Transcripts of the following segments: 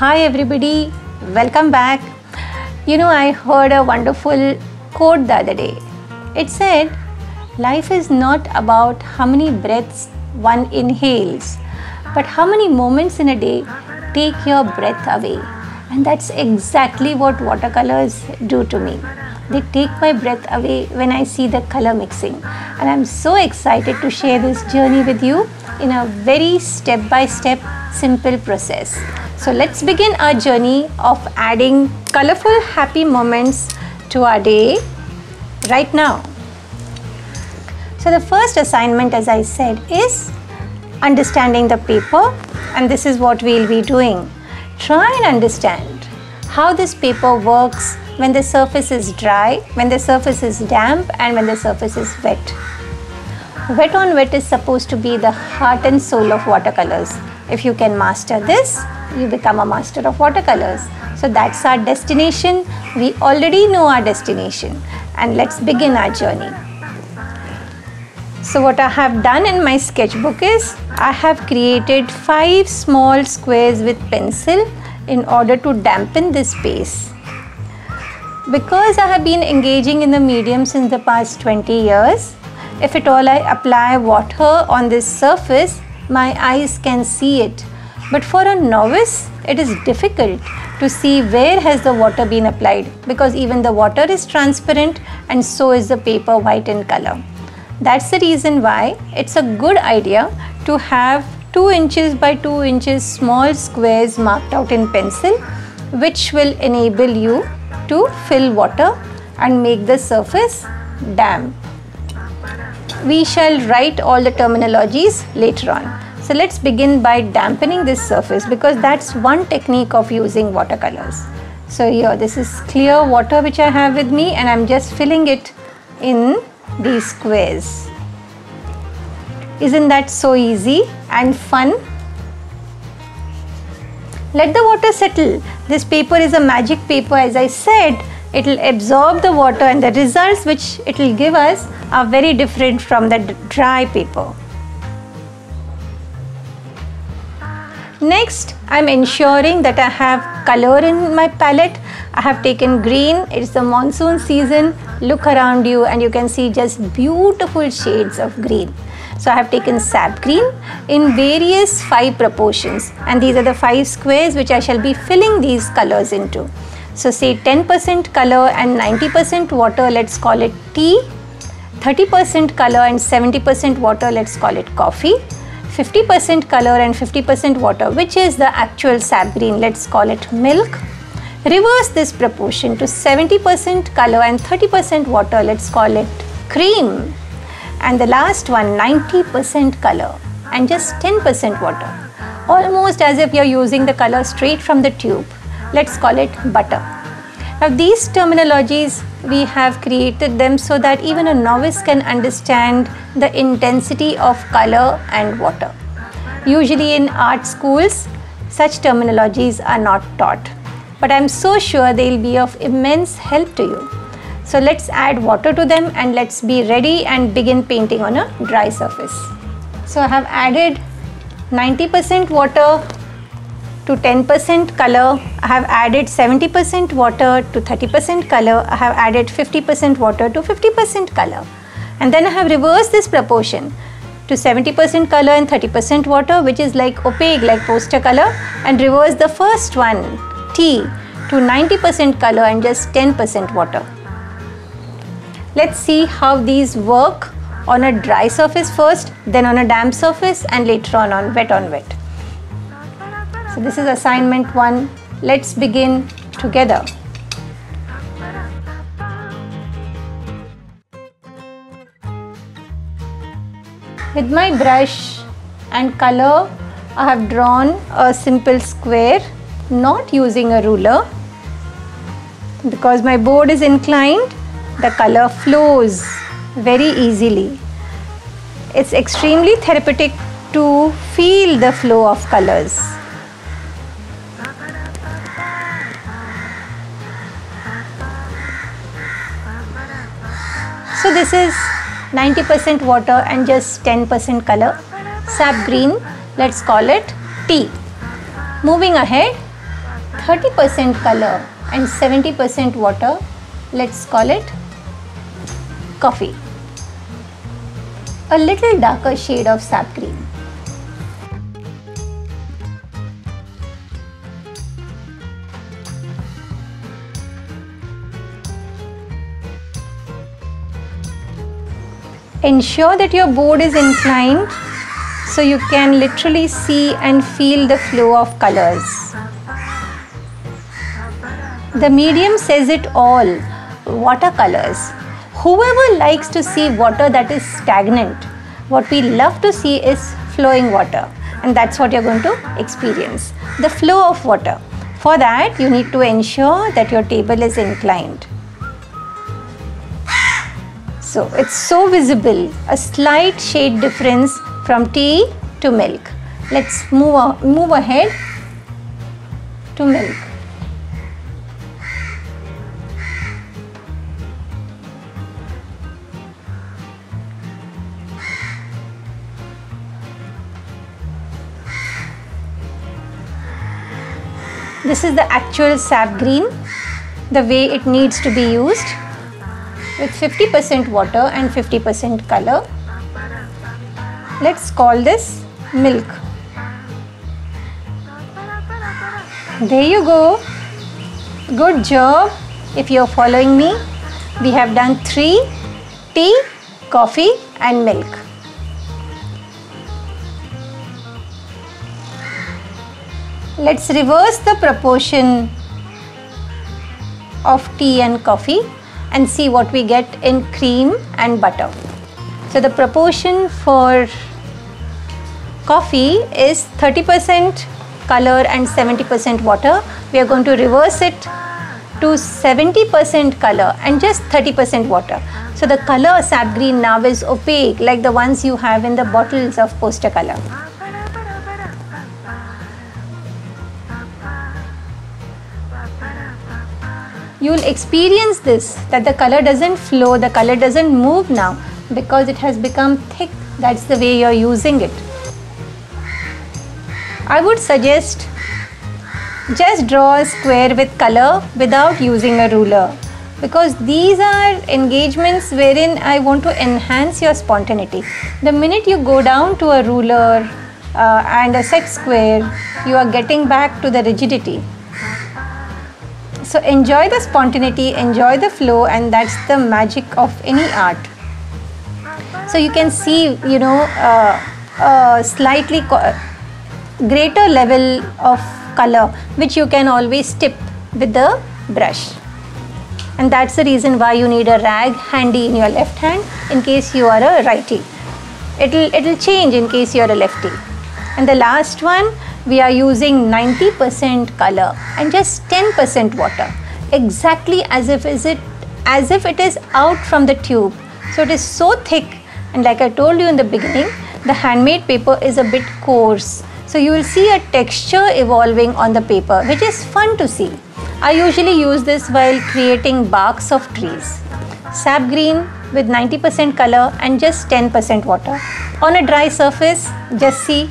Hi everybody, welcome back. I heard a wonderful quote the other day. It said, life is not about how many breaths one inhales, but how many moments in a day take your breath away. And that's exactly what watercolors do to me. They take my breath away when I see the color mixing. And I'm so excited to share this journey with you in a very step-by-step simple process. So let's begin our journey of adding colorful happy moments to our day right now. So the first assignment, as I said, is understanding the paper, and this is what we'll be doing. Try and understand how this paper works when the surface is dry, when the surface is damp, and when the surface is wet. Wet on wet is supposed to be the heart and soul of watercolors. If you can master this, you become a master of watercolors. So that's our destination. We already know our destination, and let's begin our journey. So what I have done in my sketchbook is I have created 5 small squares with pencil in order to dampen this space. Because I have been engaging in the medium since the past 20 years, if at all I apply water on this surface, my eyes can see it. But for a novice, it is difficult to see where has the water been applied, because even the water is transparent and so is the paper white in color. That's the reason why it's a good idea to have 2 inches by 2 inches small squares marked out in pencil, which will enable you to fill water and make the surface damp. We shall write all the terminologies later on. So let's begin by dampening this surface, because that's one technique of using watercolors. So here, this is clear water which I have with me, and I'm just filling it in these squares. Isn't that so easy and fun? Let the water settle. This paper is a magic paper, as I said. It will absorb the water, and the results which it will give us are very different from the dry paper. Next, I'm ensuring that I have color in my palette. I have taken green. It's the monsoon season. Look around you and you can see just beautiful shades of green. So I have taken sap green in various 5 proportions, and these are the 5 squares which I shall be filling these colors into. So say 10% color and 90% water, let's call it tea. 30% color and 70% water, let's call it coffee. 50% color and 50% water, which is the actual sap green, let's call it milk. Reverse this proportion to 70% color and 30% water, let's call it cream. And the last one, 90% color and just 10% water. Almost as if you're using the color straight from the tube. Let's call it butter. Now these terminologies, we have created them so that even a novice can understand the intensity of color and water. Usually in art schools, such terminologies are not taught. But I'm so sure they'll be of immense help to you. So let's add water to them and let's be ready and begin painting on a dry surface. So I have added 90% water to 10% color. I have added 70% water to 30% color. I have added 50% water to 50% color. And then I have reversed this proportion to 70% color and 30% water, which is like opaque, like poster color, and reverse the first one, tea, to 90% color and just 10% water. Let's see how these work on a dry surface first, then on a damp surface, and later on wet on wet. So this is assignment 1. Let's begin together. With my brush and color, I have drawn a simple square, not using a ruler. Because my board is inclined, the color flows very easily. It's extremely therapeutic to feel the flow of colors. So this is 90% water and just 10% color. Sap green, let's call it tea. Moving ahead, 30% color and 70% water, let's call it coffee. A little darker shade of sap green. Ensure that your board is inclined so you can literally see and feel the flow of colors. The medium says it all, watercolors. Whoever likes to see water that is stagnant, what we love to see is flowing water, and that's what you're going to experience, the flow of water. For that, you need to ensure that your table is inclined. So it's so visible, a slight shade difference from tea to milk. Let's move ahead to milk. This is the actual sap green, the way it needs to be used, with 50% water and 50% color. Let's call this milk. There you go. Good job. If you're following me, we have done 3: tea, coffee and milk. Let's reverse the proportion of tea and coffee and see what we get in cream and butter. So the proportion for coffee is 30% color and 70% water. We are going to reverse it to 70% color and just 30% water. So the color sap green now is opaque, like the ones you have in the bottles of poster color. You'll experience this, that the color doesn't flow, the color doesn't move now because it has become thick. That's the way you're using it. I would suggest just draw a square with color without using a ruler, because these are engagements wherein I want to enhance your spontaneity. The minute you go down to a ruler and a set square, you are getting back to the rigidity. So enjoy the spontaneity, enjoy the flow, and that's the magic of any art. So you can see, a slightly greater level of color which you can always tip with the brush. And that's the reason why you need a rag handy in your left hand in case you are a righty. It'll change in case you're a lefty. And the last one, we are using 90% color and just 10% water, exactly as if it is out from the tube. So it is so thick, and like I told you in the beginning, the handmade paper is a bit coarse. So you will see a texture evolving on the paper, which is fun to see. I usually use this while creating barks of trees. Sap green with 90% color and just 10% water. On a dry surface, just see.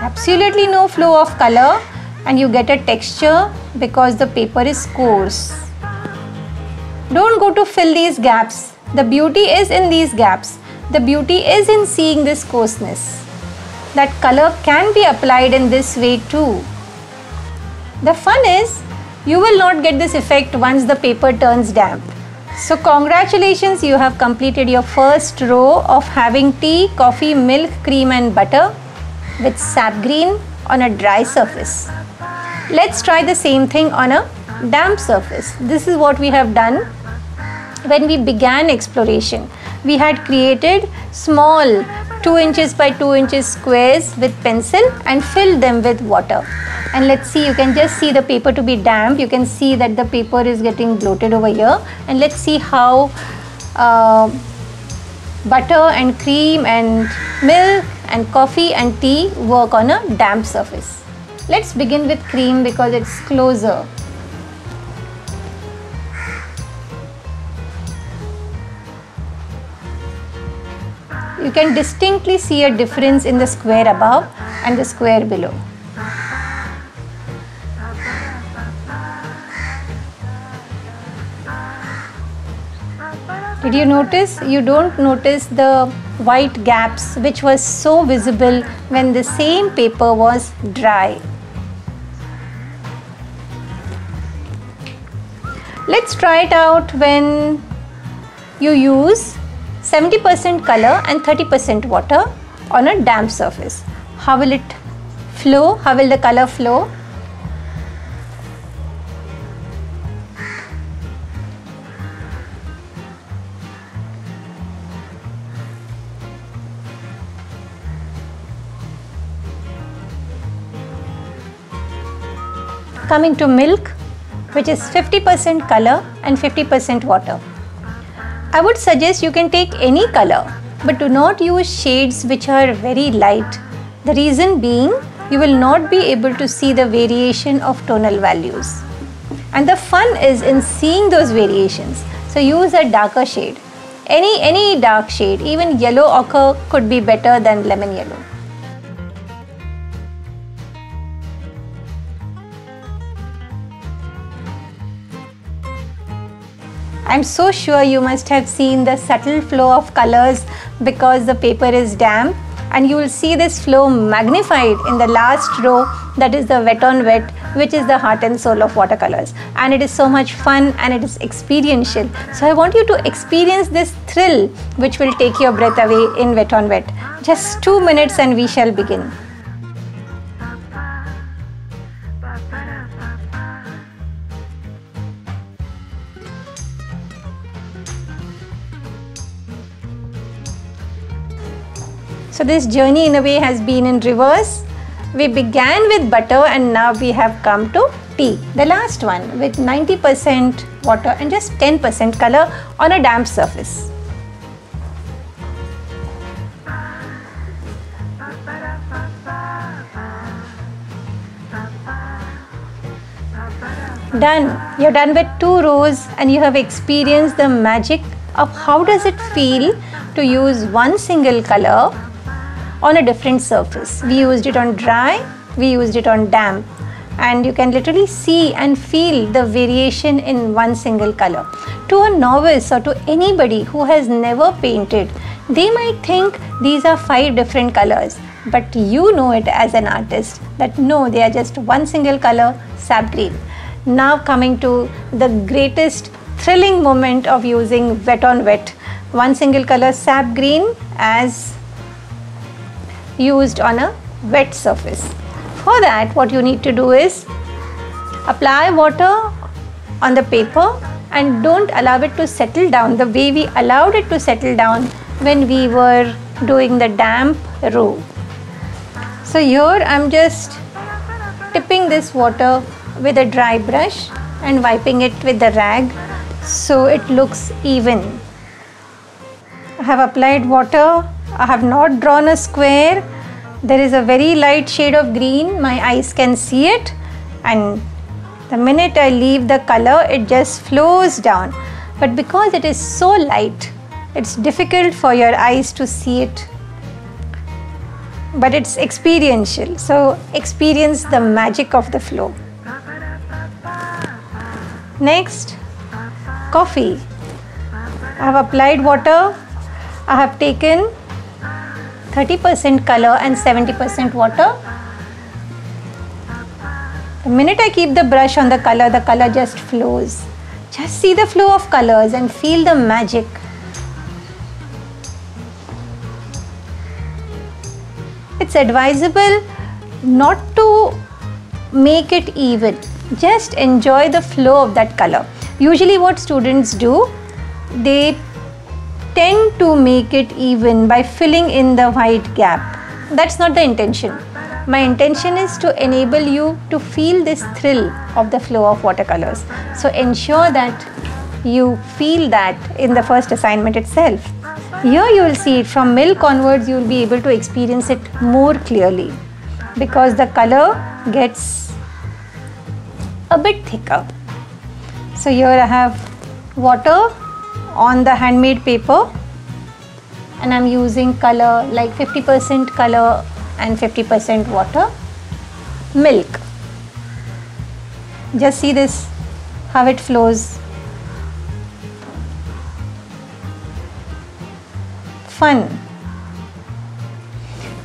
Absolutely no flow of color, and you get a texture because the paper is coarse. Don't go to fill these gaps. The beauty is in these gaps. The beauty is in seeing this coarseness. That color can be applied in this way too. The fun is, you will not get this effect once the paper turns damp. So congratulations, you have completed your first row of having tea, coffee, milk, cream and butter with sap green on a dry surface. Let's try the same thing on a damp surface. This is what we have done when we began exploration. We had created small 2 inches by 2 inches squares with pencil and filled them with water. And let's see, you can just see the paper to be damp. You can see that the paper is getting bloated over here. And let's see how butter and cream and milk and coffee and tea work on a damp surface. Let's begin with cream because it's closer. You can distinctly see a difference in the square above and the square below. Did you notice? You don't notice the white gaps which was so visible when the same paper was dry. Let's try it out when you use 70% color and 30% water on a damp surface. How will it flow? How will the color flow? Coming to milk, which is 50% color and 50% water. I would suggest you can take any color, but do not use shades which are very light. The reason being, you will not be able to see the variation of tonal values. And the fun is in seeing those variations. So use a darker shade. Any dark shade, even yellow ochre could be better than lemon yellow. I'm so sure you must have seen the subtle flow of colors because the paper is damp, and you will see this flow magnified in the last row, that is the wet on wet, which is the heart and soul of watercolors. And it is so much fun and it is experiential. So I want you to experience this thrill which will take your breath away in wet on wet. Just 2 minutes and we shall begin. So this journey in a way has been in reverse. We began with butter and now we have come to tea, the last one, with 90% water and just 10% color on a damp surface. Done. You're done with 2 rows and you have experienced the magic of how does it feel to use one single color on a different surface. We used it on dry, we used it on damp, and you can literally see and feel the variation in one single color. To a novice or to anybody who has never painted, they might think these are 5 different colors, but you know it as an artist that no, they are just one single color, sap green. Now coming to the greatest thrilling moment of using wet on wet, one single color sap green as used on a wet surface. For that, what you need to do is apply water on the paper and don't allow it to settle down the way we allowed it to settle down when we were doing the damp row. So here I'm just tipping this water with a dry brush and wiping it with the rag so it looks even. I have applied water. I have not drawn a square. There is a very light shade of green. My eyes can see it, and the minute I leave the color, it just flows down. But because it is so light, it's difficult for your eyes to see it. But it's experiential. So experience the magic of the flow. Next, coffee. I have applied water. I have taken 30% color and 70% water. The minute I keep the brush on the color just flows. Just see the flow of colors and feel the magic. It's advisable not to make it even. Just enjoy the flow of that color. Usually what students do, they tend to make it even by filling in the white gap. That's not the intention. My intention is to enable you to feel this thrill of the flow of watercolors. So ensure that you feel that in the first assignment itself. Here you will see it from milk onwards, you will be able to experience it more clearly because the color gets a bit thicker. So here I have water on the handmade paper and I'm using color like 50% color and 50% water. Milk. Just see this, how it flows. fun.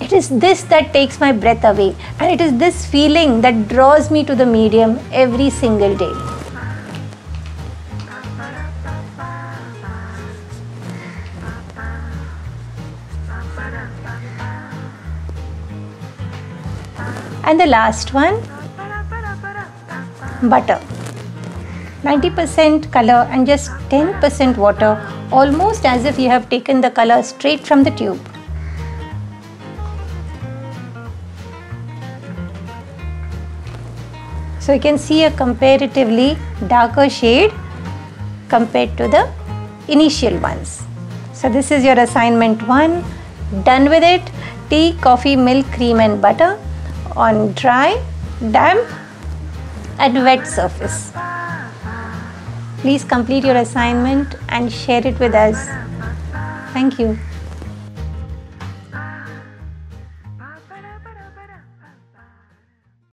It is this that takes my breath away, and it is this feeling that draws me to the medium every single day. And the last one, butter. 90% color and just 10% water, almost as if you have taken the color straight from the tube. So you can see a comparatively darker shade compared to the initial ones. So this is your assignment 1. Done with it. Tea, coffee, milk, cream and butter on dry, damp and wet surface. Please complete your assignment and share it with us. Thank you.